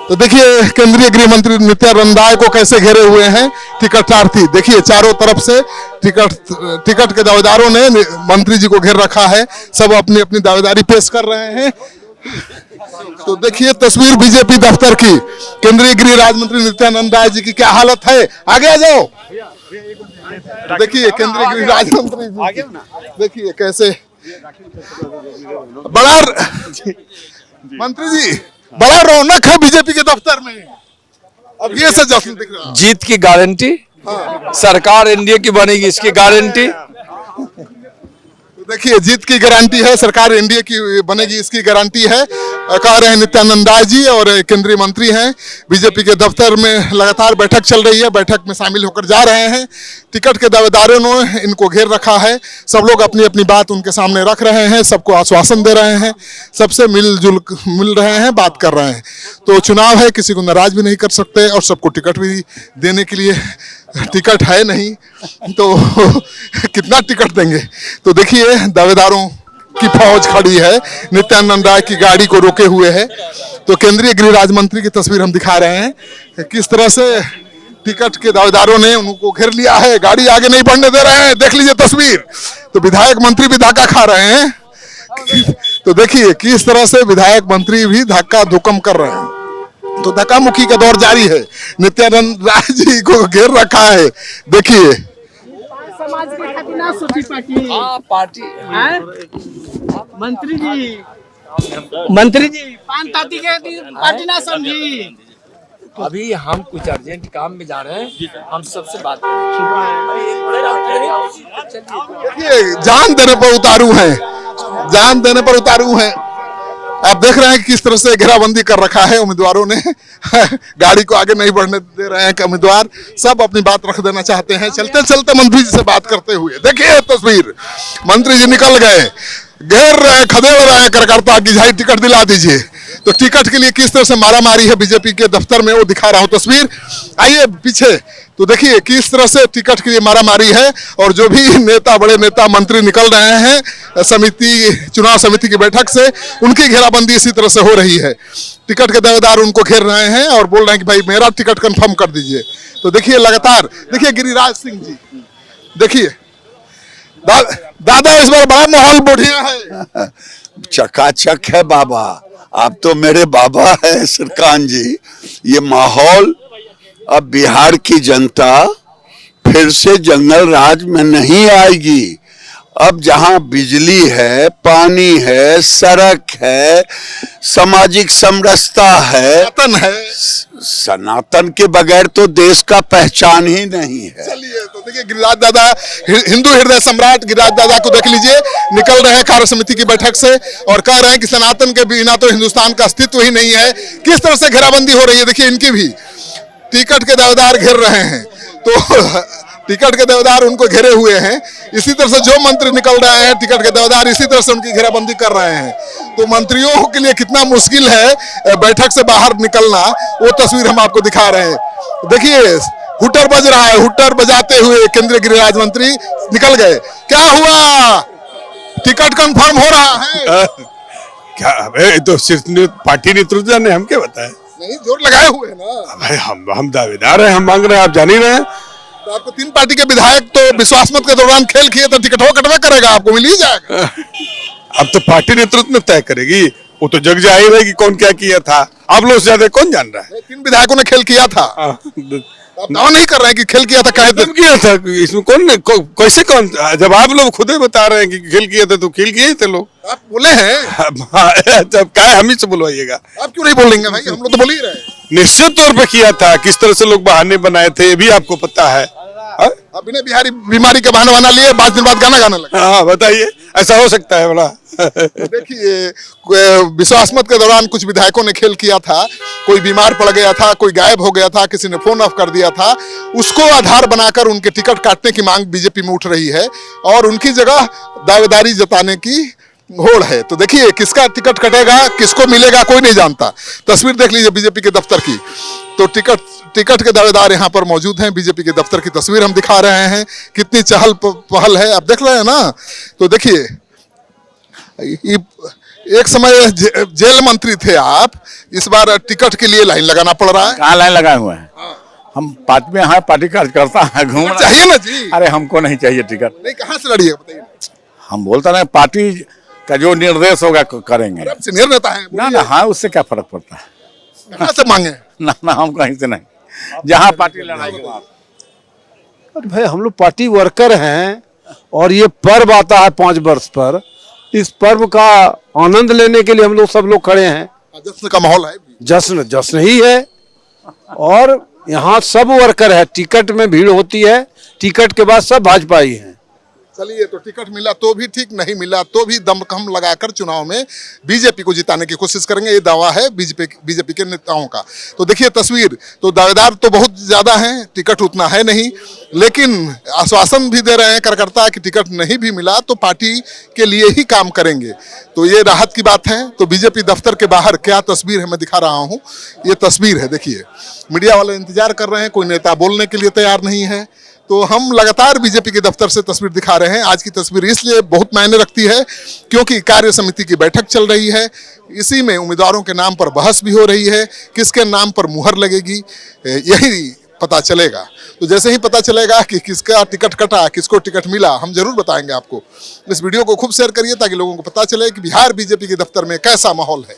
तो देखिए केंद्रीय गृह मंत्री नित्यानंद राय को कैसे घेरे हुए हैं टिकटार्थी। देखिए चारों तरफ से टिकट के दावेदारों ने मंत्री जी को घेर रखा है। सब अपनी अपनी दावेदारी पेश कर रहे हैं। तो देखिए तस्वीर बीजेपी दफ्तर की, केंद्रीय गृह राज्य मंत्री नित्यानंद राय जी की क्या हालत है। आगे आ जाओ। देखिए केंद्रीय गृह राज्य मंत्री देखिए कैसे बड़ा मंत्री जी बड़ा रौनक है बीजेपी के दफ्तर में। अब ये से जश्न दिख रहा है। जीत की गारंटी, सरकार एनडीए की बनेगी इसकी गारंटी। देखिए जीत की गारंटी है, सरकार एनडीए की बनेगी इसकी गारंटी है, कह रहे हैं नित्यानंद राय जी। और केंद्रीय मंत्री हैं, बीजेपी के दफ्तर में लगातार बैठक चल रही है, बैठक में शामिल होकर जा रहे हैं। टिकट के दावेदारों ने इनको घेर रखा है। सब लोग अपनी अपनी बात उनके सामने रख रहे हैं, सबको आश्वासन दे रहे हैं, सबसे मिल रहे हैं, बात कर रहे हैं। तो चुनाव है, किसी को नाराज भी नहीं कर सकते और सबको टिकट भी देने के लिए टिकट है नहीं तो कितना टिकट देंगे। तो देखिए दावेदारों की फौज खड़ी है, नित्यानंद राय की गाड़ी को रोके हुए है। तो केंद्रीय गृह राज्य मंत्री की तस्वीर हम दिखा रहे हैं किस तरह से टिकट के दावेदारों ने उनको घेर लिया है, गाड़ी आगे नहीं बढ़ने दे रहे हैं। देख लीजिए तस्वीर। तो विधायक मंत्री भी धक्का खा रहे हैं। तो देखिए किस तरह से विधायक मंत्री भी धक्का धुक्कम कर रहे हैं। तो धक्का मुक्की का दौर जारी है। नित्यानंद राय जी को घेर रखा है। देखिए समाज के खातिर ना सोची पार्टी मंत्री जी पान ताती के पार्टी ना समझी। अभी हम कुछ अर्जेंट काम में जा रहे हैं, हम सबसे बात देखिए जान देने पर उतारू हैं, जान देने पर उतारू हैं। आप देख रहे हैं किस तरह से घेराबंदी कर रखा है उम्मीदवारों ने। गाड़ी को आगे नहीं बढ़ने दे रहे हैं कि उम्मीदवार सब अपनी बात रख देना चाहते हैं। चलते चलते मंत्री जी से बात करते हुए देखिए तस्वीर, मंत्री जी निकल गए, घेर रहे, खदेड़ रहे कार्यकर्ता की भाई टिकट दिला दीजिए। तो टिकट के लिए किस तरह से मारामारी है बीजेपी के दफ्तर में, वो दिखा रहा हूं तस्वीर। आइए पीछे। तो देखिए किस तरह से टिकट के लिए मारामारी है। और जो भी नेता, बड़े नेता, मंत्री निकल रहे हैं चुनाव समिति की बैठक से, उनकी घेराबंदी इसी तरह से हो रही है। टिकट के दावेदार उनको घेर रहे हैं और बोल रहे हैं कि भाई मेरा टिकट कंफर्म कर दीजिए। तो देखिए लगातार देखिए गिरिराज सिंह जी, देखिए दादा इस बार बड़ा माहौल बढ़िया है, चकाचक है बाबा। आप तो मेरे बाबा है सरकान जी। ये माहौल, अब बिहार की जनता फिर से जंगल राज में नहीं आएगी। अब जहां बिजली है, पानी है, सड़क है, सामाजिक समरसता है, सनातन के बगैर तो देश का पहचान ही नहीं है। चलिए तो देखिए गिरिराज दादा, हिंदू हृदय सम्राट गिरिराज दादा को देख लीजिए, निकल रहे हैं कार्य समिति की बैठक से और कह रहे हैं कि सनातन के बिना तो हिंदुस्तान का अस्तित्व ही नहीं है। किस तरह से घेराबंदी हो रही है देखिए, इनकी भी टिकट के दावेदार घेर रहे हैं। तो टिकट के दावेदार उनको घेरे हुए हैं। इसी तरह से जो मंत्री निकल रहे हैं टिकट के दावेदार इसी तरह से उनकी घेराबंदी कर रहे हैं। तो मंत्रियों के लिए कितना मुश्किल है बैठक से बाहर निकलना, वो तस्वीर हम आपको दिखा रहे हैं। देखिए हुटर बज रहा है, हुटर बजाते हुए केंद्रीय गृह राज्य मंत्री निकल गए। क्या हुआ, टिकट कंफर्म हो रहा है क्या? तो सिर्फ पार्टी नेतृत्व ने हम क्या बताया? नहीं, जोर लगाए हुए हैं ना भाई। हम दावेदार हैं, हम मांग रहे हैं, आप जान ही रहे हैं। तो आपको 3 पार्टी के विधायक तो विश्वास मत के दौरान खेल किए तो टिकट हो कटवा करेगा, आपको मिल ही जाएगा। अब तो पार्टी नेतृत्व में तय करेगी, वो तो जग जाहिर है कि कौन क्या किया था। आप लोग से ज्यादा कौन जान रहा है? 3 विधायकों ने खेल किया था। आप दावा नहीं कर रहे हैं कि खेल किया था, कहे किया था। इसमें कैसे कौन, जब आप लोग खुद ही बता रहे हैं कि खेल किया था तो खेल किए थे लोग। आप बोले हैं जब क्या हम ही से बुलवाइएगा? आप क्यों नहीं बोलेंगे भाई, हम लोग तो बोल ही रहे हैं। निश्चित तौर पे किया था। किस तरह से लोग बहाने बनाए थे ये भी आपको पता है। अब इन्हें बिहारी बीमारी का बहाना बना लिए, 5 दिन बाद गाना गाने लगे। हाँ बताइए, ऐसा हो सकता है बड़ा? देखिए विश्वास मत के दौरान कुछ विधायकों ने खेल किया था, कोई बीमार पड़ गया था, कोई गायब हो गया था, किसी ने फोन ऑफ कर दिया था, उसको आधार बनाकर उनके टिकट काटने की मांग बीजेपी में उठ रही है और उनकी जगह दावेदारी जताने की होड़ है। तो देखिए किसका टिकट कटेगा, किसको मिलेगा, कोई नहीं जानता। तस्वीर देख लीजिए बीजेपी के दफ्तर की। तो टिकट के दावेदार यहाँ पर मौजूद हैं। बीजेपी के दफ्तर की तस्वीर हम दिखा रहे हैं, कितनी चहल पहल है, आप देख रहे हैं ना। तो देखिए एक समय जेल मंत्री थे आप, इस बार टिकट के लिए लाइन लगाना पड़ रहा है। कहाँ लाइन लगाए हुए हैं? हम पार्टी में हैं, पार्टी कार्यकर्ता है, घूम रहे चाहिए ना जी। अरे हमको नहीं चाहिए टिकट। नहीं, कहाँ से लड़िएगा बताइए। हम बोलते ना पार्टी का जो निर्देश होगा करेंगे। आप सीनियर नेता हैं, ना ना, हाँ उससे क्या फर्क पड़ता है? कहाँ से मांगे? ना हम कहीं से नहीं, जहाँ पार्टी लड़ाएगी वहाँ। अरे भाई हम लोग पार्टी वर्कर हैं और ये पर्व आता है 5 वर्ष पर, इस पर्व का आनंद लेने के लिए हम लोग सब लोग खड़े हैं। जश्न का माहौल है। जश्न जश्न ही है और यहाँ सब वर्कर है। टिकट में भीड़ होती है, टिकट के बाद सब भाजपा ही हैं। चलिए, तो टिकट मिला तो भी ठीक, नहीं मिला तो भी दमखम लगाकर चुनाव में बीजेपी को जिताने की कोशिश करेंगे, ये दावा है बीजेपी के नेताओं का। तो देखिए तस्वीर, तो दावेदार तो बहुत ज्यादा हैं, टिकट उतना है नहीं, लेकिन आश्वासन भी दे रहे हैं कार्यकर्ता कि टिकट नहीं भी मिला तो पार्टी के लिए ही काम करेंगे। तो ये राहत की बात है। तो बीजेपी दफ्तर के बाहर क्या तस्वीर है मैं दिखा रहा हूँ, ये तस्वीर है, देखिए मीडिया वाले इंतजार कर रहे हैं, कोई नेता बोलने के लिए तैयार नहीं है। तो हम लगातार बीजेपी के दफ्तर से तस्वीर दिखा रहे हैं। आज की तस्वीर इसलिए बहुत मायने रखती है क्योंकि कार्य समिति की बैठक चल रही है, इसी में उम्मीदवारों के नाम पर बहस भी हो रही है, किसके नाम पर मुहर लगेगी यही पता चलेगा। तो जैसे ही पता चलेगा कि किसका टिकट कटा, किसको टिकट मिला, हम जरूर बताएंगे आपको। इस वीडियो को खूब शेयर करिए ताकि लोगों को पता चले कि बिहार बीजेपी के दफ्तर में कैसा माहौल है।